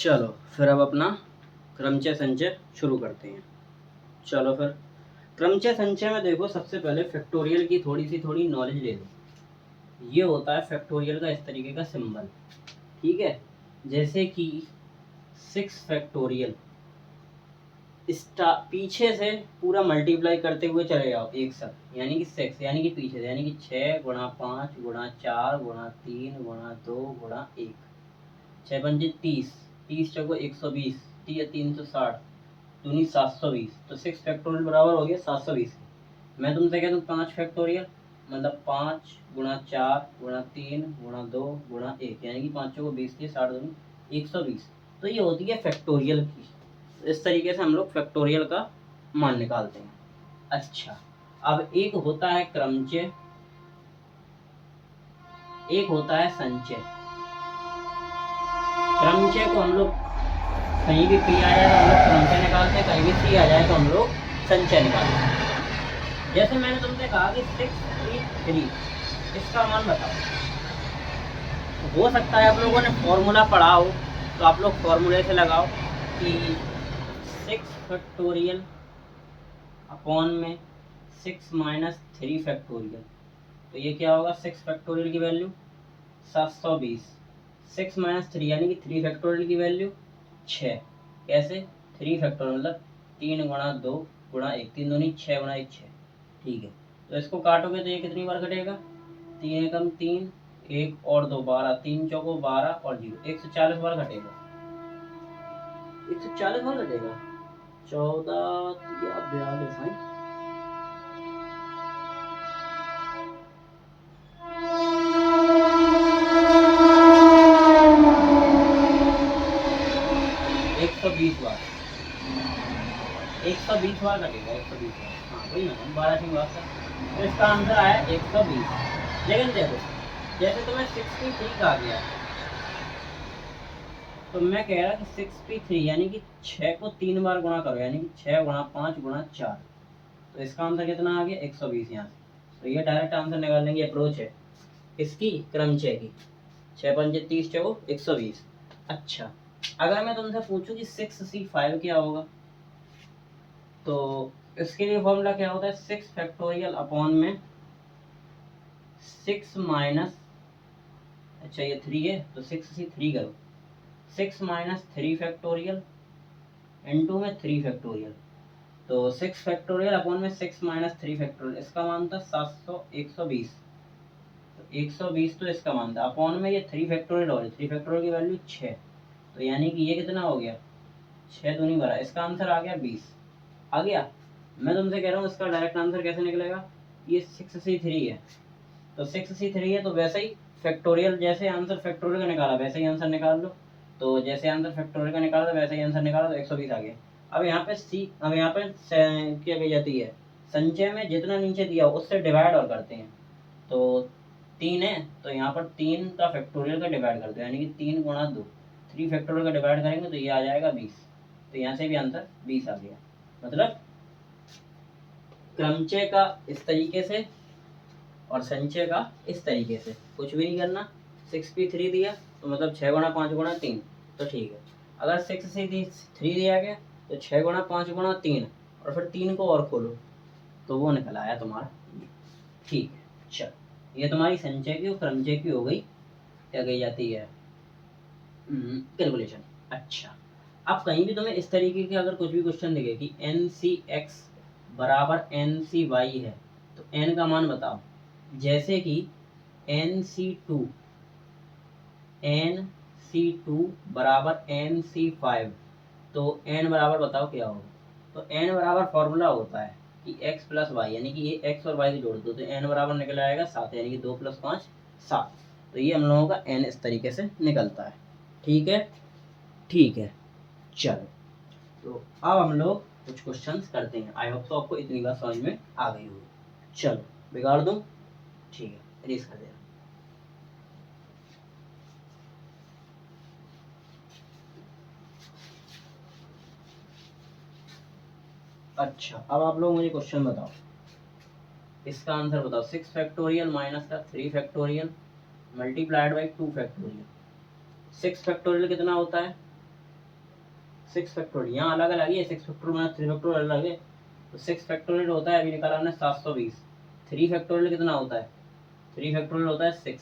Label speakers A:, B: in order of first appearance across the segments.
A: चलो फिर अब अपना क्रमचय संचय शुरू करते हैं। चलो फिर क्रमचय संचय में देखो, सबसे पहले फैक्टोरियल की थोड़ी नॉलेज ले लो। ये होता है फैक्टोरियल का इस तरीके का सिंबल, ठीक है। जैसे कि 6 फैक्टोरियल, पीछे से पूरा मल्टीप्लाई करते हुए चले जाओ एक साथ, यानी कि 6 यानी कि पीछे से, यानी कि 6 गुणा 5 गुणा 4 गुणा 3 गुणा 2 गुणा 1, 6 पंजे 30, 30 चौको 120, 360, दूनी 720। तो 6 फैक्टोरियल बराबर हो गया 720। मैं तुमसे कह दूँ 5 फैक्टोरियल, मतलब 5 गुणा 4 गुणा 3 गुणा 2 गुणा 1, यानी कि 5 चौको 20, 60 दूनी 120। तो ये होती है फैक्टोरियल की। इस तरीके से हम लोग फैक्टोरियल का मान निकालते हैं। अच्छा, अब एक होता है क्रमचय, एक होता है संचय। क्रमचय को हम लोग कहीं भी पी आ जाए तो हम लोग क्रमचय निकालते हैं, कहीं भी सी आ जाए तो हम लोग संचय निकालते हैं। जैसे मैंने तुमसे कहा कि 633, इसका मान बताओ। हो सकता है आप लोगों ने फॉर्मूला पढ़ा हो, तो आप लोग फॉर्मूले से लगाओ कि 6 फैक्टोरियल अपॉन में 6 माइनस 3 फैक्टोरियल। तो ये क्या होगा, 6 फैक्टोरियल की वैल्यू 720, 6 माइनस 3 यानी कि 3 फैक्टोरियल की वैल्यू 6। कैसे, 3 फैक्टोरियल मतलब 3 गुणा 2 गुणा 1, 3 दूनी 6 गुणा 1 6, ठीक है। तो इसको काटोगे तो ये कितनी बार कटेगा, 3 एकम 3, 1 और 2 12, 3 चौको 12 और 0, 140 बार कटेगा। 140 बार कटेगा, 14 या 42 है। बार 120 बार कटेगा, 120 बार। हाँ वही ना, 12 की बात है। तो इसका आंसर आया 120। लेकिन देखो, जैसे तुम्हें 63 कहा गया, तो मैं कह रहा कि 63 यानी कि 6 को 3 बार गुणा करो, यानी कि 6 गुणा 5 गुणा 4। तो इसका आंसर कितना आ गया, 120 यहाँ से। तो ये डायरेक्ट आंसर निकालने की अप्रोच है किसकी, क्रमचय की। 6 पंजे 30 चौको 120। अच्छा, अगर मैं तुमसे पूछूं कि 6C5 क्या होगा, तो इसके लिए फॉर्मूला क्या होता है, 6 फैक्टोरियल अपॉन में 6 माइनस, अच्छा ये 3 है तो 6C3 करो, 6 माइनस 3 फैक्टोरियल इनटू में 3 फैक्टोरियल। तो 6 फैक्टोरियल अपॉन में 6 माइनस 3 फैक्टोरियल, इसका मान था 120। तो 120 तो इसका मान था, अपॉन में ये 3 फैक्टोरियल हो रही, 3 फैक्टोरियल की वैल्यू 6। तो यानी कि ये कितना हो गया, 6 दूनी 12, इसका आंसर आ गया 20। आ गया। मैं तुमसे कह रहा हूँ इसका डायरेक्ट आंसर कैसे निकलेगा, ये 6C3 है, तो 6C3 है तो वैसे ही फैक्टोरियल, जैसे आंसर फैक्टोरियल का निकाला वैसे ही आंसर निकाल लो। तो जैसे आंसर फैक्टोरियल का निकाला तो वैसे ही आंसर निकाला, तो 120 आ गया। अब यहाँ पे क्या कही जाती है, संचय में जितना नीचे दिया हो उससे डिवाइड और करते हैं। तो 3 है तो यहाँ पर 3 का फैक्टोरियल का डिवाइड करते हैं, यानी कि 3 गुणा 2, 3 फैक्टोरियल का डिवाइड करेंगे तो ये आ जाएगा 20। तो यहाँ से भी आंसर 20 आ गया। मतलब क्रमचय का इस तरीके से और संचय का इस तरीके से, कुछ भी नहीं करना। 6P3 दिया तो मतलब 6 गुणा 5 गुणा 3, तो ठीक है। अगर 6C3 दिया गया तो 6 गुणा 5 गुणा 3, और फिर 3 को और खोलो तो वो निकल आया तुम्हारा, ठीक है। चल, ये तुम्हारी संचय की और क्रमचय की हो गई, क्या कही जाती है, कैलकुलेशन। अच्छा, अब कहीं भी तुम्हें इस तरीके के अगर कुछ भी क्वेश्चन दिखे कि NCX बराबर NCY है, तो n का मान बताओ। जैसे कि NC2 बराबर NC5, तो n बराबर बताओ क्या होगा। तो n बराबर फॉर्मूला होता है कि x प्लस वाई, यानी कि ये x और y को जोड़ दो तो n बराबर निकल आएगा 7, यानी कि 2 + 5 7। तो ये हम लोगों का n इस तरीके से निकलता है, ठीक है। ठीक है, चलो तो अब हम लोग कुछ क्वेश्चंस करते हैं। आई होप तो आपको इतनी बात समझ में आ गई होगी। चलो बिगाड़ दूं, ठीक है, इरेज कर देना। अच्छा, अब आप लोग मुझे क्वेश्चन बताओ, इसका आंसर बताओ। 6 फैक्टोरियल माइनस का 3 factorial multiplied by 2 factorial. 6 factorial कितना होता है, 6 फैक्टोरियल यहाँ अलग अलग है, 6 फैक्टोरियल माइनस 3 फैक्टोरियल अलग है। तो 6 फैक्टोरियल होता है, अभी निकाला हमने 720। 3 फैक्टोरियल कितना होता है? 3 फैक्टोरियल होता है 6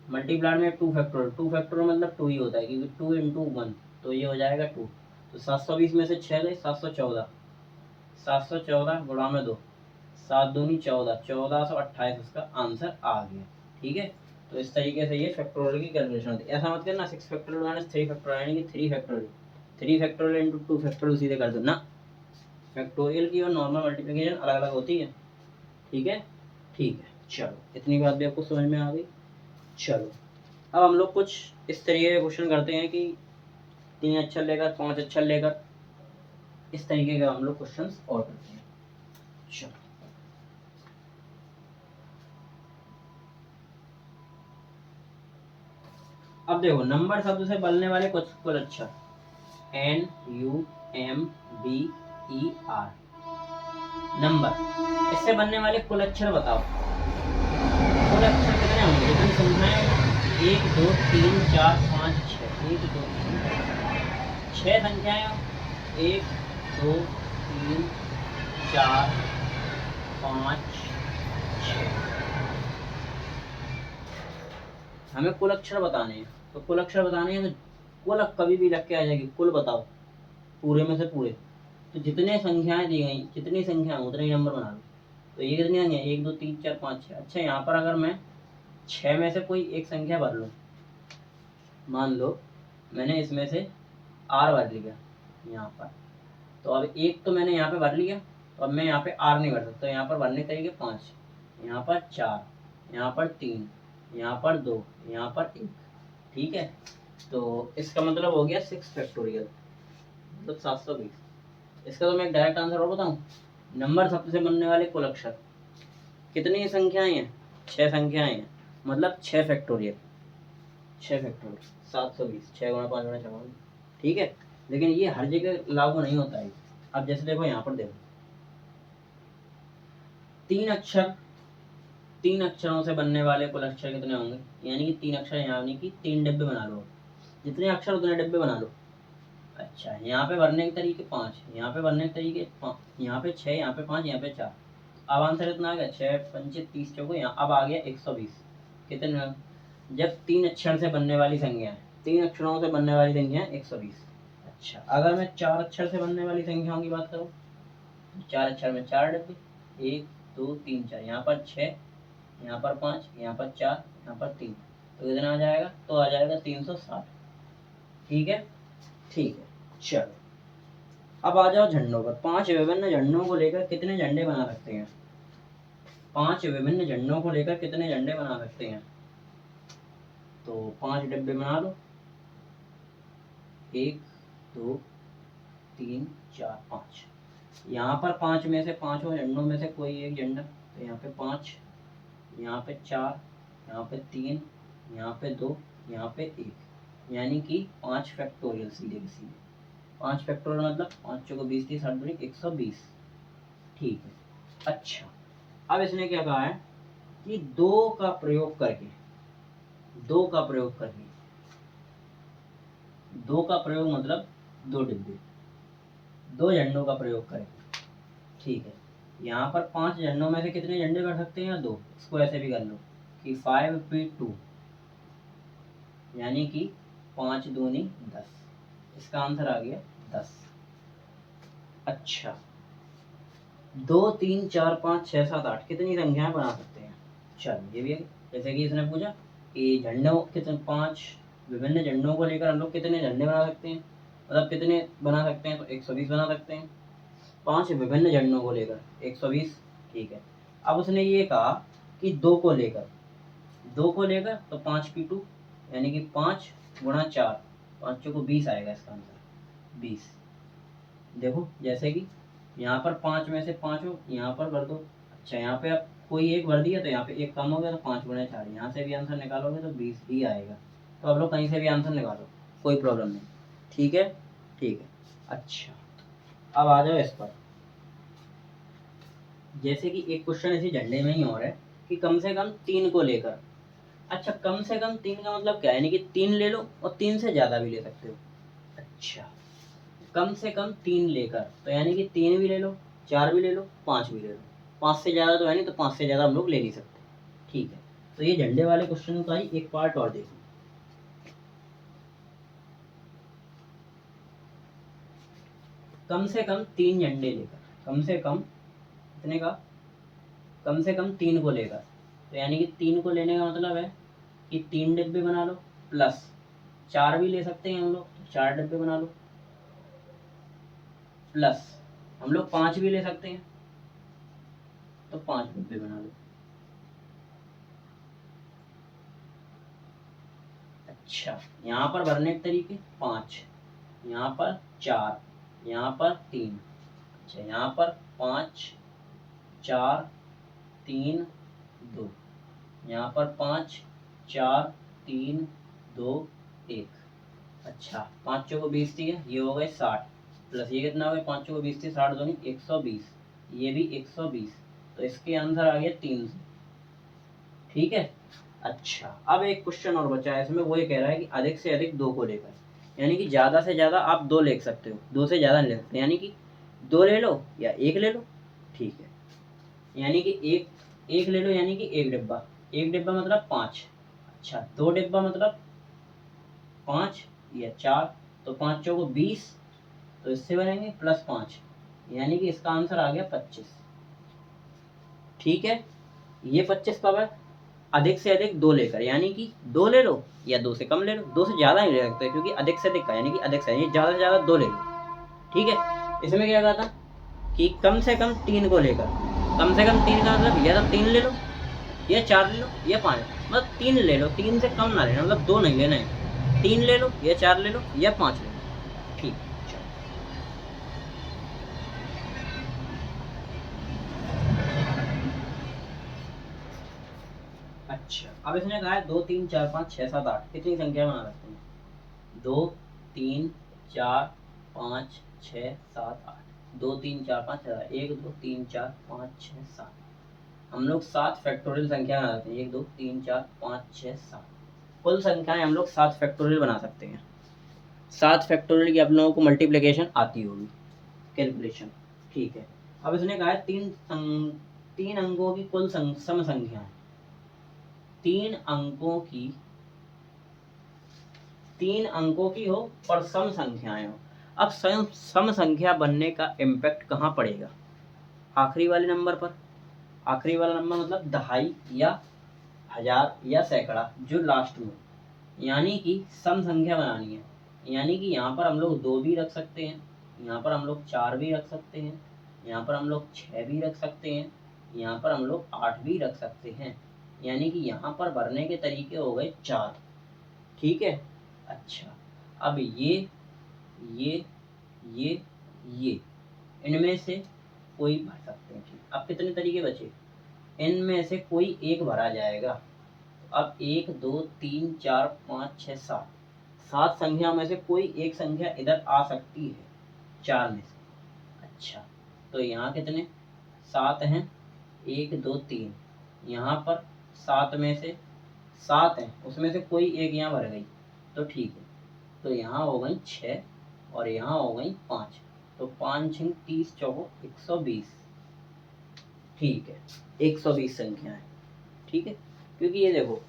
A: मल्टीप्लाइड में 2 फैक्टोरियल। 2 फैक्टोरियल मतलब 2 ही होता है, क्योंकि 2 × 1 तो ये हो जाएगा 2। तो 720 में से 6 गए 714, 714 गुणा में 2, 7 दूनी 14, 1428 इसका आंसर आ गया। ठीक है, तो इस तरीके से ये फैक्टोरियल की कैलकुलेशन होती है। ऐसा मत करना 6 फैक्टोरियल माइनस 3 फैक्टोरियल, यानी कि 3 फैक्टोरियल, 3 फैक्टोरियल इंटू 2 फैक्टोरियल सीधे कर दो ना। फैक्टोरियल की और नॉर्मल मल्टीप्लिकेशन अलग अलग होती है। ठीक है, ठीक है, चलो इतनी बात भी आपको समझ में आ गई। चलो अब हम लोग कुछ इस तरीके के क्वेश्चन करते हैं कि 3 अक्षर लेकर 5 अक्षर लेकर, इस तरीके के हम लोग क्वेश्चन और करते हैं। चलो अब देखो, नंबर शब्द से बनने वाले कुल अक्षर NUMBER नंबर, इससे बनने वाले कुल अक्षर बताओ। कुल अक्षर कितने होंगे? कितनी संख्याएं? 1 2 3 4 5 6, 1 2 3 6 संख्याएं। 1 2 3 4 5 6, हमें कुल अक्षर बताने हैं। तो कुल अक्षर बताने हैं तो कुल कभी भी लग के आ जाएगी। कुल बताओ पूरे में से पूरे, तो जितने संख्याएं दी गई, जितनी संख्या उतने ही नंबर बना लो। तो ये कितनी संख्या? 1 2 3 4 5 6। अच्छा, यहाँ पर अगर मैं 6 में से कोई एक संख्या भर लूँ, मान लो मैंने इसमें से R भर लिया यहाँ पर, तो अब एक तो मैंने यहाँ पे भर लिया, तो अब मैं यहाँ पे R नहीं भर सकता। यहाँ पर भरने के तरीके 5, यहाँ पर 4, यहाँ पर 3, यहाँ पर 2, यहाँ पर 1। ठीक है, तो इसका मतलब हो गया 6 फैक्टोरियल, मतलब 720। इसका तो मैं एक डायरेक्ट आंसर और बताऊँ, नंबर शब्द से बनने वाले कुल अक्षर कितनी संख्याएं हैं? 6 संख्याएं हैं, मतलब 6 फैक्टोरियल। 6 फैक्टोरियल 720, 6 गुणा 5 गुणा 6। ठीक है, लेकिन ये हर जगह लागू नहीं होता है। अब जैसे देखो यहाँ पर देखो, 3 अक्षर, 3 अक्षरों से बनने वाले कुल अक्षर कितने होंगे? यानी कि 3 अक्षर, यानी कि 3 डिब्बे बना लो। जितने अक्षर उतने डिब्बे बना लो। अच्छा, यहाँ पे भरने के तरीके 5, यहाँ पे भरने के तरीके 5, यहाँ पे 6, यहाँ पे 5, यहाँ पे 4। अब आंसर इतना आ गया 6 पंचे 30 चौको, यहाँ अब आ गया 120। कितने? जब 3 अक्षर से बनने वाली संख्या है, 3 अक्षरों से बनने वाली संख्या है 120। अच्छा, अगर मैं 4 अक्षर से बनने वाली संख्याओं की बात करूँ, 4 अक्षर में 4 डिब्बे, 1 2 3 4, यहाँ पर 6, यहाँ पर 5, यहाँ पर 4, यहाँ पर 3, तो कितना आ जाएगा? तो आ जाएगा 360। ठीक है, ठीक है, चलो अब आ जाओ झंडों पर। 5 विभिन्न झंडों को लेकर कितने झंडे बना सकते हैं? 5 विभिन्न झंडों को लेकर कितने झंडे बना सकते हैं? तो 5 डिब्बे बना लो, 1 2 3 4 5। यहाँ पर 5 में से, 5 झंडों में से कोई एक झंडा, तो यहाँ पे 5, यहाँ पे 4, यहाँ पे 3, यहाँ पे 2, यहाँ पे 1, यानी कि 5 फैक्टोरियल सीधे के सीधे। 5 फैक्टोरियल मतलब 5 चौको 20, 30 60 120। ठीक है, अच्छा अब इसने क्या कहा है कि 2 का प्रयोग करके, 2 का प्रयोग करके, 2 का प्रयोग मतलब 2 डिब्बे, 2 झंडों का प्रयोग करके। ठीक है, यहाँ पर 5 झंडों में से कितने झंडे कर सकते हैं? 2। इसको ऐसे भी कर लो कि 5p2, यानी कि 5 दूनी 10। इसका आंसर आ गया 10। अच्छा, 2 3 4 5 6 7 8 कितनी संख्याएं बना सकते हैं? चलो ये भी है, जैसे कि इसने पूछा कि झंडों कितने, 5 विभिन्न झंडों को लेकर हम लोग कितने झंडे बना सकते हैं, मतलब कितने बना सकते हैं? तो 120 बना सकते हैं। 5 विभिन्न झंडों को लेकर 120। ठीक है, अब उसने ये कहा कि 2 को लेकर, 2 को लेकर तो 5p2, यानी कि 5 गुणा 4, 5 को 20 आएगा इसका आंसर 20। देखो जैसे कि यहाँ पर 5 में से 5 हो, यहाँ पर भर दो। अच्छा, यहाँ पे आप कोई एक भर दिया तो यहाँ पे एक कम हो गया, तो 5 गुणा 4, यहाँ से भी आंसर निकालोगे तो 20 ही आएगा। तो आप लोग कहीं से भी आंसर निकालो, कोई प्रॉब्लम नहीं। ठीक है, ठीक है, अच्छा अब आ जाओ इस पर। जैसे कि एक क्वेश्चन इसी झंडे में ही और है कि कम से कम 3 को लेकर। अच्छा, कम से कम 3 का मतलब क्या है? यानी कि 3 ले लो और 3 से ज़्यादा भी ले सकते हो। अच्छा, कम से कम 3 लेकर, तो यानी कि 3 भी ले लो, 4 भी ले लो, 5 भी ले लो, 5 से ज़्यादा तो है नहीं, तो 5 से ज़्यादा हम लोग ले नहीं सकते। ठीक है, तो ये झंडे वाले क्वेश्चन का ही एक पार्ट और देखो। कम से कम 3 झंडे लेकर, कम से कम कितने का, कम से कम 3 को लेकर, तो यानी कि 3 को लेने का मतलब है कि 3 डिब्बे बना लो, प्लस 4 भी ले सकते हैं हम लोग, तो 4 डिब्बे बना लो, प्लस हम लोग 5 भी ले सकते हैं, तो 5 डिब्बे बना लो। अच्छा, यहाँ पर भरने के तरीके 5, यहाँ पर 4, यहाँ पर 3, अच्छा यहाँ पर 5 4 3 2, यहाँ पर 5 4 3 2 1, अच्छा 5 चौको 20 थी, ये हो गए 60, प्लस ये कितना हो गया, 5 चौको 20 थी, 60 दूनी 120, ये भी 120, तो इसके आंसर आ गया 300। ठीक है। अच्छा, अब एक क्वेश्चन और बचा है इसमें, वो ये कह रहा है कि अधिक से अधिक 2 को लेकर, यानी कि ज़्यादा से ज़्यादा आप 2 ले सकते हो, 2 से ज़्यादा नहीं ले सकते, यानी कि 2 ले लो या 1 ले लो। ठीक है, यानी कि एक ले लो, यानी कि 1 डिब्बा, 1 डिब्बा मतलब 5, अच्छा 2 डिब्बा मतलब 5 या 4, तो 5 चौको 20, तो इससे बनेंगे प्लस 5, यानी कि इसका आंसर आ गया 25। ठीक है, ये 25 कब है, अधिक से अधिक 2 लेकर, यानी कि 2 ले लो या 2 से कम ले लो, 2 से ज़्यादा नहीं ले सकते क्योंकि अधिक से अधिक का, यानी कि अधिक से ज़्यादा 2 ले लो। ठीक है, इसमें क्या कहा था कि कम से कम 3 को लेकर, कम से कम 3 का मतलब या तो 3 ले लो या 4 ले लो या 5, मतलब 3 ले लो, 3 से कम ना लेना, मतलब 2 नहीं लेना है, 3 ले लो या 4 ले लो या 5 ले लो। ठीक, अच्छा अब इसने कहा है 2 3 4 5 6 7 8, कितनी संख्या बना सकते हैं, 2 3 4 5 6 7 8, 2 3 4 5 6 7, 1 2 3 4 5 6 7, हम लोग 7 फैक्टोरियल संख्या बना सकते हैं, 1 2 3 4 5 6 7, कुल संख्याएं हम लोग 7 फैक्टोरियल बना सकते हैं। 7 फैक्टोरियल की आप लोगों को मल्टीप्लिकेशन आती होगी, कैलकुलेशन। ठीक है, अब इसने कहा है 3 अंकों की कुल सम संख्याएं, 3 अंकों की हो और सम संख्याएं हो। अब सम संख्या बनने का इम्पैक्ट कहाँ पड़ेगा, आखिरी वाले नंबर पर, आखिरी वाला नंबर मतलब दहाई या हजार या सैकड़ा जो लास्ट में, यानी कि सम संख्या बनानी है, यानी कि यहाँ पर हम लोग 2 भी रख सकते हैं, यहाँ पर हम लोग 4 भी रख सकते हैं, यहाँ पर हम लोग 6 भी रख सकते हैं, यहाँ पर हम लोग 8 भी रख सकते हैं, यानी कि यहाँ पर भरने के तरीके हो गए 4। ठीक है, अच्छा अब ये ये इनमें से कोई भर सकते हैं। ठीक, अब कितने तरीके बचे, इनमें से कोई एक भरा जाएगा, अब 1 2 3 4 5 6 7, 7 संख्या में से कोई एक संख्या इधर आ सकती है 4 में से। अच्छा, तो यहाँ कितने 7 हैं, 1 2 3, यहाँ पर 7 में से 7 हैं, उसमें से कोई एक यहाँ भर गई, तो ठीक है, तो यहाँ हो गई 6 और यहाँ हो गई 5, तो 5 6 30 चौको 120। ठीक है, 120 संख्याएं। ठीक है, क्योंकि ये देखो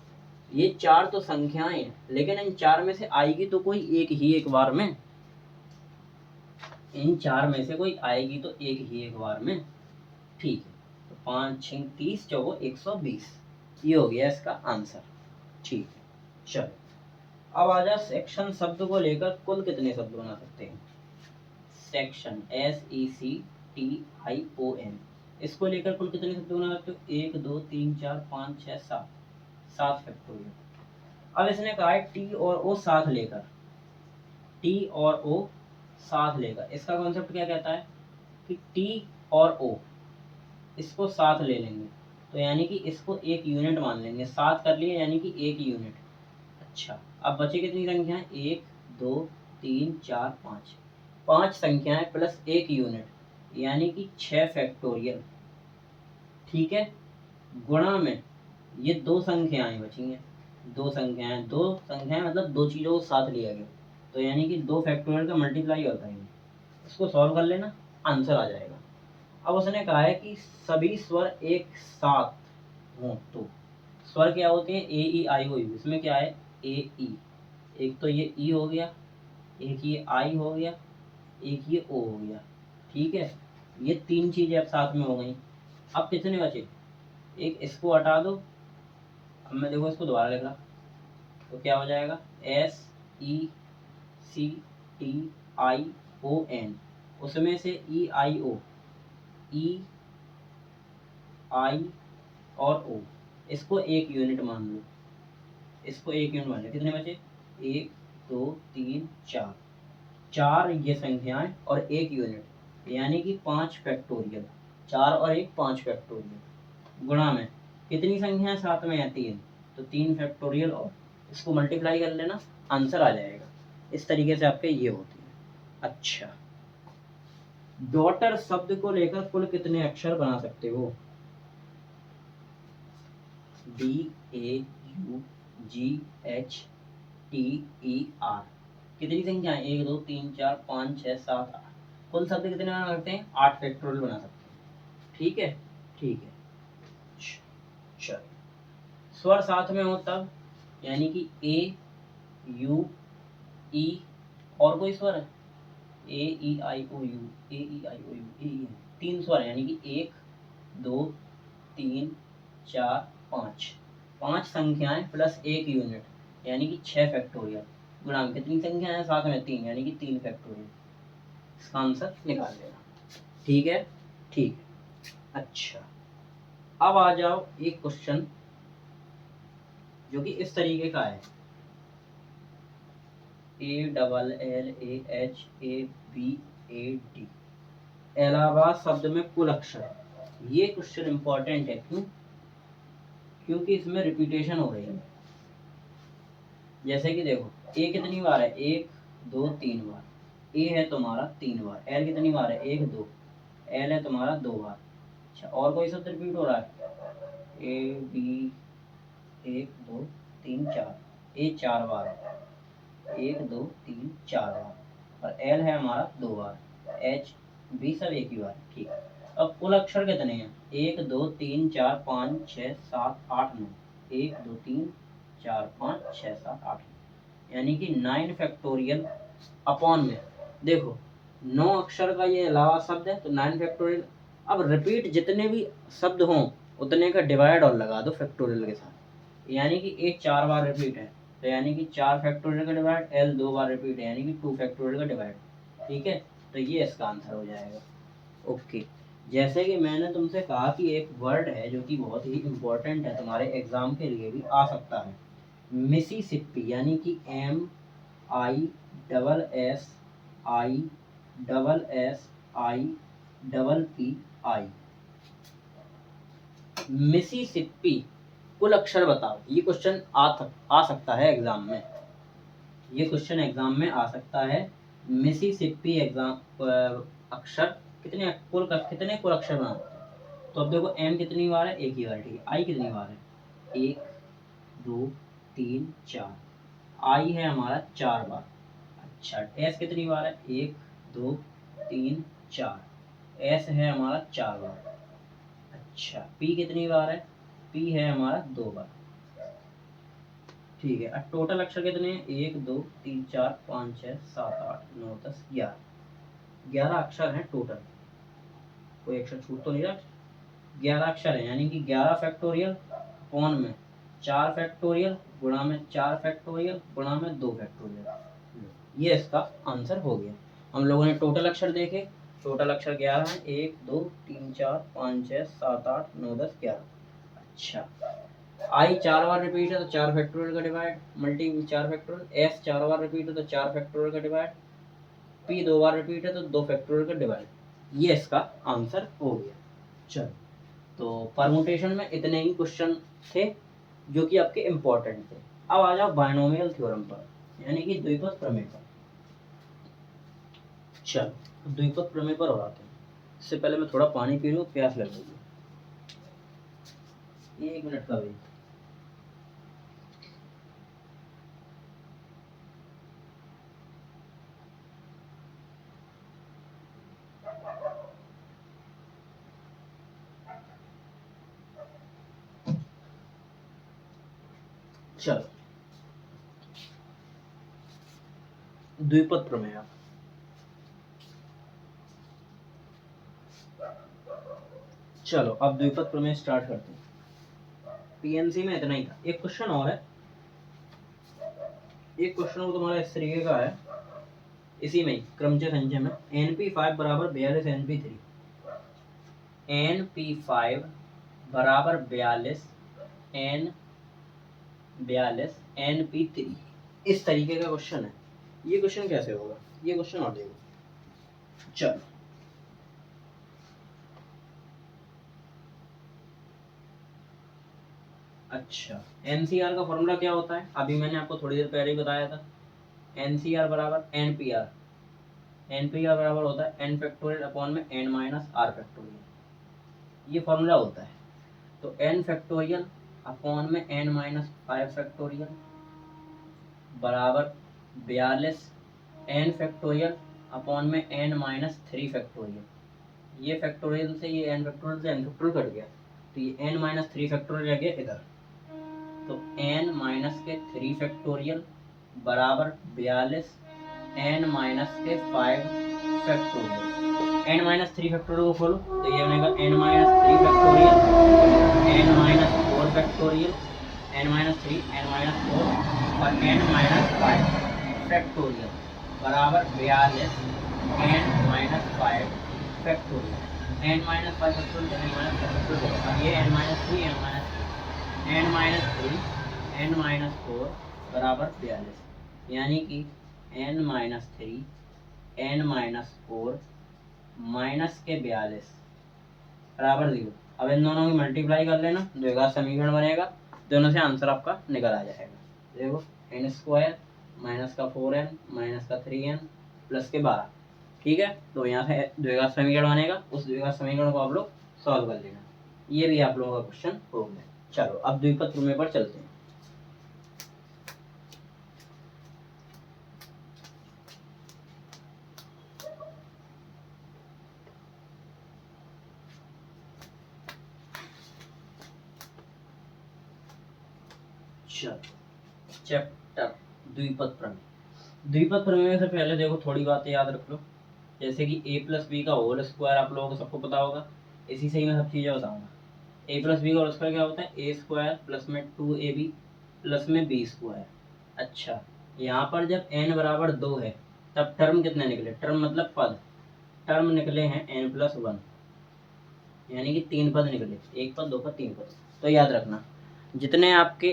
A: ये 4 तो संख्याएं हैं, लेकिन इन 4 में से आएगी तो कोई एक ही एक बार में, इन 4 में से कोई आएगी तो एक ही एक बार में। ठीक है, तो 5 6 30 चौको 120, ये हो गया इसका आंसर। ठीक है, चलो अब आ जा सेक्शन शब्द को लेकर कुल कितने शब्द बना सकते हैं, सेक्शन SECTION, इसको लेकर कुल कितने शब्द बना सकते हो, 1 2 3 4 5 6 7, 7 फैक्टोरियल। अब इसने कहा है टी और ओ साथ लेकर, टी और ओ साथ लेकर, इसका कॉन्सेप्ट क्या कहता है कि टी और ओ इसको साथ ले लेंगे, तो यानी कि इसको एक यूनिट मान लेंगे, साथ कर लिए यानी कि एक यूनिट। अच्छा, अब बचे कितनी संख्याएं, 1 2 3 4 5, 5 संख्याएं प्लस एक यूनिट, यानी कि 6 फैक्टोरियल। ठीक है, गुणा में ये 2 संख्याएं बची हैं, 2 संख्याएं मतलब 2 चीज़ों को साथ लिया गया, तो यानी कि 2 फैक्टोरियल का मल्टीप्लाई होता है, इसको सॉल्व कर लेना, आंसर आ जाएगा। अब उसने कहा है कि सभी स्वर एक साथ हों तो स्वर क्या होते हैं, ए ई आई ओ यू। इसमें क्या है, ए ई, एक तो ये ई हो गया, एक ये आई हो गया, एक ये ओ हो गया, ठीक है। ये तीन चीजें अब साथ में हो गई। अब कितने बचे, एक इसको हटा दो। अब मैं देखो इसको दोबारा लिख रहा, तो क्या हो जाएगा, S E C T I O N, उसमें से ई आई ओ, ई आई और ओ, इसको एक यूनिट मान लो, इसको एक यूनिट मान लो। कितने बचे, एक दो तीन चार, चार ये संख्याएं और एक यूनिट, यानी कि 5 फैक्टोरियल। 4 और 1 5 फैक्टोरियल गुणा में कितनी संख्याएं साथ में है, 3, तो 3 फैक्टोरियल, और इसको मल्टीप्लाई कर लेना, आंसर आ जाएगा। इस तरीके से आपके ये होती है। अच्छा, डॉटर शब्द को लेकर कुल कितने अक्षर बना सकते हो, DAUGHTER, कितनी संख्या है, 1 2 3 4 5 6 7 8, कुल शब्द कितने बना सकते हैं, 8 फैक्टोरियल बना सकते हैं। ठीक है, ठीक है। चलो, स्वर साथ में हो तब, यानी कि ए यू ई, और कोई स्वर है, ए ई आई ओ you, A E I O you, ए ई, तीन स्वर है, यानी कि 1 2 3 4 5, 5 संख्याएं प्लस एक यूनिट, यानी कि 6 फैक्टोरियल, गुणा में कितनी संख्या है साथ में, 3, यानी कि 3 फैक्टोरियल। इसका आंसर निकाल लेना। ठीक है, ठीक है। अच्छा, अब आ जाओ एक क्वेश्चन जो कि इस तरीके का है, ALLAHABAD, इलाहाबाद शब्द में कुल अक्षर। ये क्वेश्चन इंपॉर्टेंट है, क्यों, क्योंकि इसमें रिपीटेशन हो रही है। जैसे कि देखो, ए कितनी बार है, 1 2 3 बार, ए है तुम्हारा 3 बार, एल कितनी बार है, 1 2, एल है तुम्हारा 2 बार। अच्छा, और कोई शब्द रिपीट हो रहा है, ए बी 1 2 3 4, ए 4 बार है, 1 2 3 4 बार, और एल है हमारा 2 बार, एच बी सब एक ही बार, ठीक है। अब कुल अक्षर कितने हैं, 1 2 3 4 5 6 7 8 9, 1 2 3 4 5 6 7 8, यानी कि 9 फैक्टोरियल अपॉन में, देखो 9 अक्षर का ये अलावा शब्द है, तो 9 फैक्टोरियल। अब रिपीट जितने भी शब्द हों उतने का डिवाइड और लगा दो फैक्टोरियल के साथ, यानी कि ए 4 बार रिपीट है, तो यानी कि 4 फैक्टोरियल का डिवाइड, एल 2 बार रिपीट है, यानी कि 2 फैक्टोरियल का डिवाइड। ठीक है, तो ये इसका आंसर हो जाएगा। ओके, जैसे कि मैंने तुमसे कहा कि एक वर्ड है जो कि बहुत ही इम्पोर्टेंट है, तुम्हारे एग्जाम के लिए भी आ सकता है, मिसिसिपी, यानी कि MISSIPPI, मिसिसिपी, कुल अक्षर बताओ। ये क्वेश्चन आ सकता है एग्जाम में, ये क्वेश्चन एग्जाम में आ सकता है। मिसिसिपी एग्जाम अक्षर कितने कुल अक्षर बनाते हैं, तो अब देखो एम कितनी बार है, एक ही बार, ठीक है। आई कितनी बार है, 1 2 3 4, आई है हमारा 4 बार। अच्छा, एस कितनी बार है, 1 2 3 4, एस है हमारा 4 बार। अच्छा, पी कितनी बार है, पी है हमारा 2 बार। ठीक है, अब टोटल अक्षर कितने हैं, 1 2 3 4 5 6 7 8 9 10 11, 11 अक्षर हैं टोटल, कोई अक्षर छूट तो नहीं रहा, 11 अक्षर है, यानी कि 11 फैक्टोरियल अपॉन में 4 फैक्टोरियल गुणा में 4 फैक्टोरियल गुणा में 2 फैक्टोरियल, ये इसका आंसर हो गया। हम लोगों ने टोटल अक्षर देखे, टोटल अक्षर 11 हैं, 1 2 3 4 5 6 7 8 9 10 11। अच्छा, आई 4 बार रिपीट है तो 4 फैक्टोरियल का डिवाइड, मल्टी 4 फैक्टोरियल, एस 4 बार रिपीट है तो 4 फैक्टोरियल का डिवाइड, पी 2 बार रिपीट है तो 2 फैक्टोरियल का डिवाइड, ये इसका आंसर हो गया। चलो, तो परमुटेशन में इतने ही क्वेश्चन थे जो कि आपके इम्पोर्टेंट थे। अब आ जाओ बायनोमियल थ्योरम पर, यानी कि द्विपद प्रमेय पर। चलो, द्विपद प्रमेय पर हो आते हैं। इससे पहले मैं थोड़ा पानी पी लूँ, प्यास लग रही है, 1 मिनट का वेट। चलो द्विपद प्रमेय, चलो अब द्विपद प्रमेय स्टार्ट करते हैं। पीएनसी में इतना ही था, एक क्वेश्चन और है, एक क्वेश्चन वो तुम्हारा इस तरीके का है, इसी में क्रमचय संचय में NP5 बराबर 42 NP3, NP5 बराबर 42 NP3, इस तरीके का क्वेश्चन है। ये क्वेश्चन कैसे होगा, ये क्वेश्चन और देखो। चलो अच्छा, NCR का फॉर्मूला क्या होता है, अभी मैंने आपको थोड़ी देर पहले ही बताया था। NCR बराबर NPR, NPR बराबर होता है n फैक्टोरियल अपॉन में n माइनस r फैक्टोरियल, ये फॉर्मूला होता है। तो n फैक्टोरियल अपॉन में n माइनस 5 फैक्टोरियल बराबर 42 n फैक्टोरियल अपॉन में n माइनस 3 फैक्टोरियल, ये फैक्टोरियल से ये n फैक्टोरियल से n फैक्टोरियल कट गया, तो ये n माइनस 3 फैक्टोरियल रह गया इधर, तो n माइनस के 3 फैक्टोरियल बराबर 42 n माइनस के 5 फैक्टोरियल, n माइनस 3 फैक्टोरियल को खोलो तो ये बनेगा n minus 3 factorial, n minus 4 factorial, n minus 3, n minus 4 और n माइनस 5 फैक्टोरियल बराबर 42 n minus 5 factorial, n minus 5 factorial, n minus 5 factorial, अब ये n minus 3, n minus 3, n minus 4 बराबर 42, यानी कि n minus 3, n minus 4 minus के 42 बराबर 0। अब इन दोनों की मल्टीप्लाई कर लेना, द्विघात समीकरण बनेगा, दोनों से आंसर आपका निकल आ जाएगा। देखो n स्क्वायर माइनस का 4n माइनस का 3n प्लस के 12, ठीक है, तो यहाँ से द्विघात समीकरण बनेगा, उस द्विघात समीकरण को आप लोग सॉल्व कर लेना, ये भी आप लोगों का क्वेश्चन हो गया। चलो अब द्विपद प्रमेय पर चलते हैं। चैप्टर द्विपद प्रमेय, द्विपद प्रमेय से पहले देखो थोड़ी बातें याद रख लो, जैसे कि a प्लस बी का होल स्क्वायर आप लोगों को सबको पता होगा, इसी से ही मैं सब चीज़ें बताऊंगा। a प्लस बी का होल स्क्वायर क्या होता है, a स्क्वायर प्लस में 2ab प्लस में b स्क्वायर। अच्छा, यहाँ पर जब n बराबर 2 है तब टर्म कितने निकले, टर्म मतलब पद, टर्म निकले हैं n प्लस 1, यानी कि 3 पद निकले, 1 पद 2 पद 3 पद। तो याद रखना जितने आपके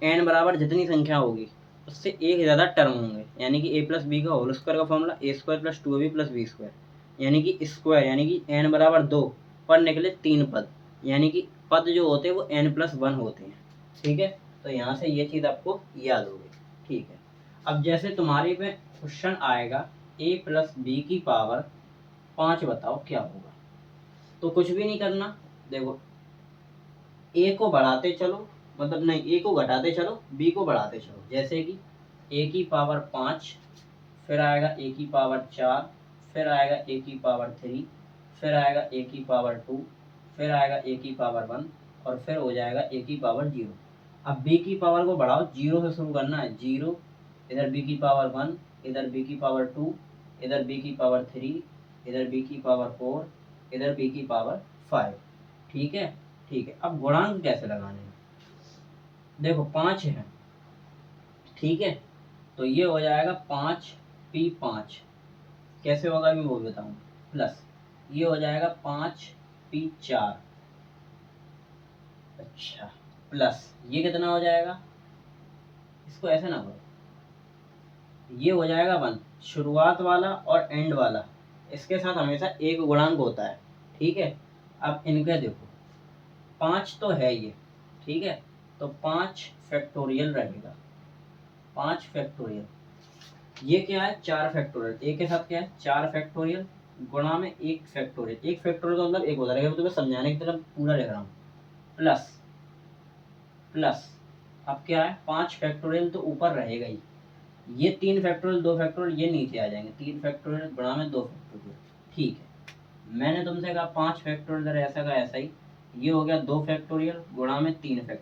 A: n बराबर जितनी संख्या होगी उससे एक ज़्यादा टर्म होंगे, यानी कि a प्लस बी का होल स्क्वायर का formula a square plus 2ab plus b square, यानी कि स्क्वायर, यानी कि n बराबर 2 पर निकले 3 पद, यानी कि पद जो होते हैं वो n प्लस 1 होते हैं, ठीक है। तो यहाँ से ये चीज़ आपको याद होगी, ठीक है। अब जैसे तुम्हारे पे क्वेश्चन आएगा a प्लस बी की पावर 5 बताओ क्या होगा, तो कुछ भी नहीं करना, देखो a को बढ़ाते चलो, मतलब नहीं a को घटाते चलो b को बढ़ाते चलो, जैसे कि a की पावर 5, फिर आएगा a की पावर 4, फिर आएगा a की पावर 3, फिर आएगा a की पावर 2, फिर आएगा a की पावर 1 और फिर हो जाएगा a की पावर 0। अब b की पावर को बढ़ाओ, 0 से शुरू करना है, 0, इधर b की पावर 1, इधर b की पावर 2, इधर b की पावर 3, इधर b की पावर 4, इधर b की पावर 5, ठीक है, ठीक है। अब गुणांक कैसे लगाने हैं, देखो 5 है, ठीक है, तो ये हो जाएगा 5p5, कैसे होगा मैं वो बताऊँ, प्लस ये हो जाएगा 5p4, अच्छा, प्लस ये कितना हो जाएगा, इसको ऐसे ना करो, ये हो जाएगा 1, शुरुआत वाला और एंड वाला इसके साथ हमेशा एक गुणांक होता है, ठीक है। अब इनके देखो 5 तो है ये, ठीक है, तो 5 फैक्टोरियल रहेगा, 5 फैक्टोरियल, ये क्या है 4 फैक्टोरियल, एक के साथ क्या है 4 फैक्टोरियल गुणा में 1 फैक्टोरियल, 1 फैक्टोरियल का मतलब 1 होता रहेगा, तो मैं समझाने की तरफ पूरा लिख रहा हूँ, प्लस प्लस, अब क्या है 5 फैक्टोरियल तो ऊपर रहेगा ही, ये 3 फैक्टोरियल 2 फैक्टोरियल ये नीचे आ जाएंगे, 3 फैक्टोरियल गुणा में 2 फैक्टोरियल, ठीक है। मैंने तुमसे कहा 5 फैक्टोरियल ऐसा का ऐसा ही, ये हो गया 2 फैक्टोरियल गुणा में 3 फैक्टोरियल,